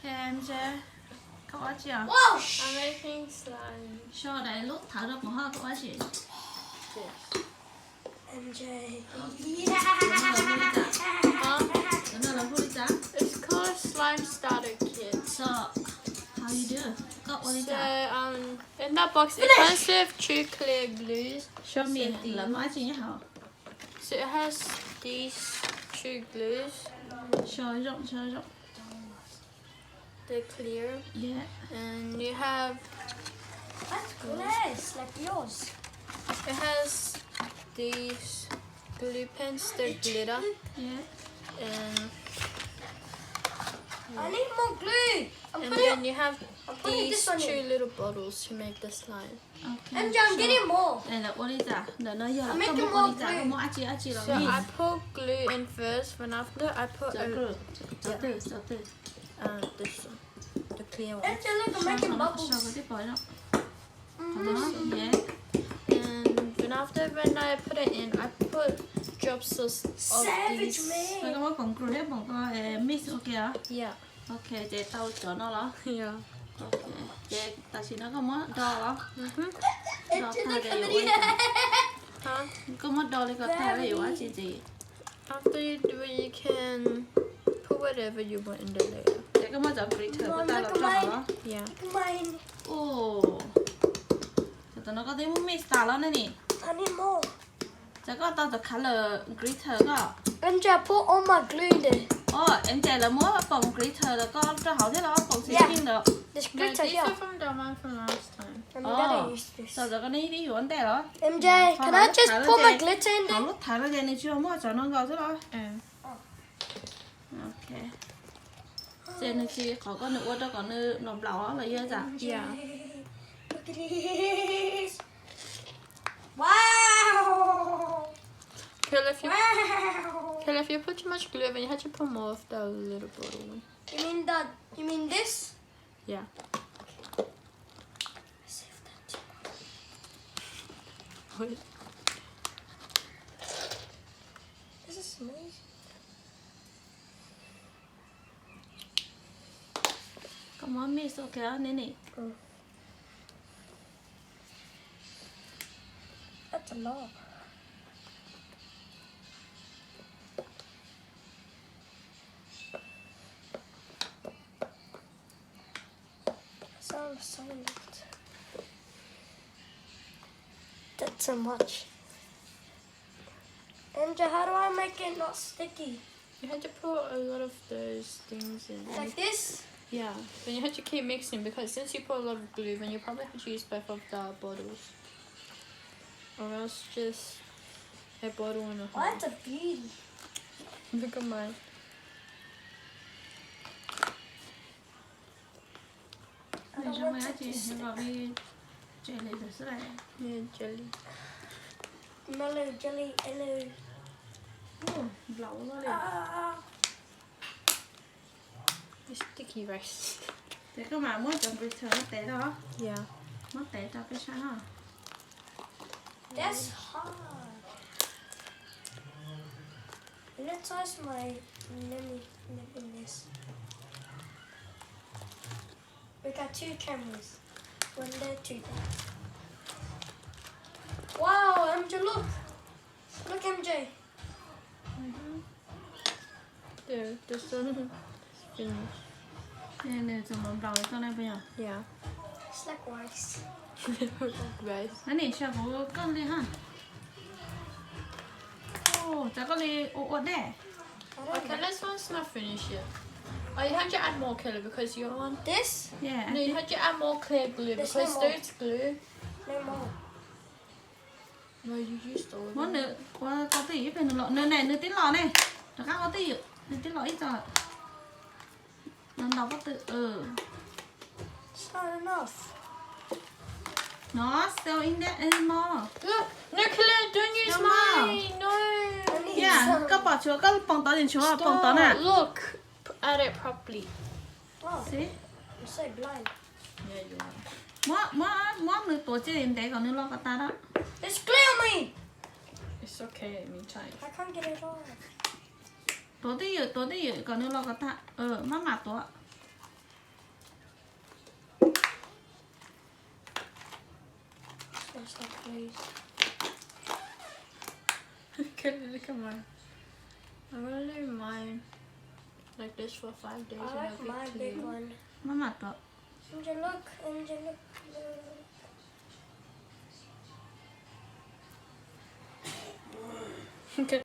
Kem chưa? Cậu ăn chưa? Wow! I'm making slime. Cho đấy lúc thở được một hơi cậu ăn gì? Yes. MJ. Huh? Cái này là vui giá. It's called Slime Starter Kit. So, how you do? Cậu ăn So, giá. in that box, it comes with true clear glues. Show me là nói gì nhá hả? So it has these true glues. Show rộng. They're clear. Yeah. And you have, That's glass, like yours. it has these glue pens, they're glitter. Yeah. And, I need more glue. and then you have putting these this one two in. little bottles to make the slime. Okay. MJ, I'm getting more. Đây là oli giá. Để nó giờ là I'm có making một oli more giá, glue. có một ăn chị là So gì? I put glue in first, and after I put Từ từ. this one, the clear one. MJ, look, I'm making Sau bubbles. cái tiếp tới đó. Đó, yeah. And then after when I put it in, I put drops of Savage these. Rồi man. có bằng glue bằng có mix ok á. Yeah. Ok, chị tao cho nó đó. Yeah. Ok. Chị ta chỉ nó có mất đo đó. Mhm. Đo MJ, thay look để at yếu me. Huh? có mất đo để có thay để yếu chị gì. After you do it, you can put whatever you want in the layer. Chị có mất giờ glitter của ta là cho đó. Yeah. Mine. Ồ. Chị tao nó có tiếng mix tao đó này nè. I need more. Chị có tao the color glitter có. MJ, I put all my glue there. Em chạy là mua bông glitter là có cho họ thế đó, bông xí Yeah. xinh được. There's No, glitter these here. are from the one from last time. I'm gonna Oh. use this. Sau đó cái này đi vấn đề đó. MJ, can I just put my glitter in Họ there? lúc thải ra này chưa mua cho nó ngầu thế đó. Oh. Ok. Trên này chỉ có con nữa đó còn nữa nộp lẩu đó là dơ dạ. Yeah. Look at this. Wow. Kill if you Wow. kill if you put too much glue, then you have to put more of the little bottle one. You mean this? Yeah. Save that. Wait. This is amazing. Come on miss ok đó nè nè. That's a lot. Sounds so lit. That's so much. MJ, how do I make it not sticky? You had to put a lot of those things in. Like this? Yeah. Then you have to keep mixing because since you put a lot of glue, then you probably have to use both of the bottles. Or else just a bottle and a Oh, half. that's a beauty. Look at mine. I Này don't cho want mấy it chị to stick. vào đi chạy lại được thế này. Yeah, jelly. Mellow jelly, hello. Lẩu nó đi. It's sticky rice. Thế các bạn muốn chọn glitter nó té đó. Yeah. Nó té cho cái sáng hả? That's hard. Let's ask my Nemi in this. We got two cameras. One there, two there. Wow, MJ, look. Look, MJ. There, this one is finished. Nè nè dùng bấm đầu cho này bây giờ. Yeah. It's like rice. Rice. Nó nè sao có con đi ha? Ồ, chả có đi ổ đẻ. I don't Okay, know. this one's not finished yet. Oh, you had to add more colour because you want. This? Yeah. No, you had to add more clear glue There's because no more. there's glue. No more. No, you used all of Muốn it. nữa, có tí phải lọ nữa này, nữa tí lọ này. Nó khác có tí, nữa tí lọ ít rồi. Nó đọc có tự, It's not enough. Nó still in there anymore. Look, no, Claire, don't use No more. mine. No. I need Yeah, some. các bỏ chúa, các bông tỏ đến chúa, bông tỏ nè. Stop. Look, at it properly. Oh, See? you're so blind. Yeah, you are. Mỗi người tổ chức đến đấy còn nên lo cả ta đó. There's glue on me. It's okay, meantime. I can't get it off. Tổ tí dự còn nên lo cả ta. Má mặt tổ. for stuff, please. Look at mine. I'm gonna leave mine like this for 5 days. I like my big one. Nó mặt rồi. Angel, look. Angel, look.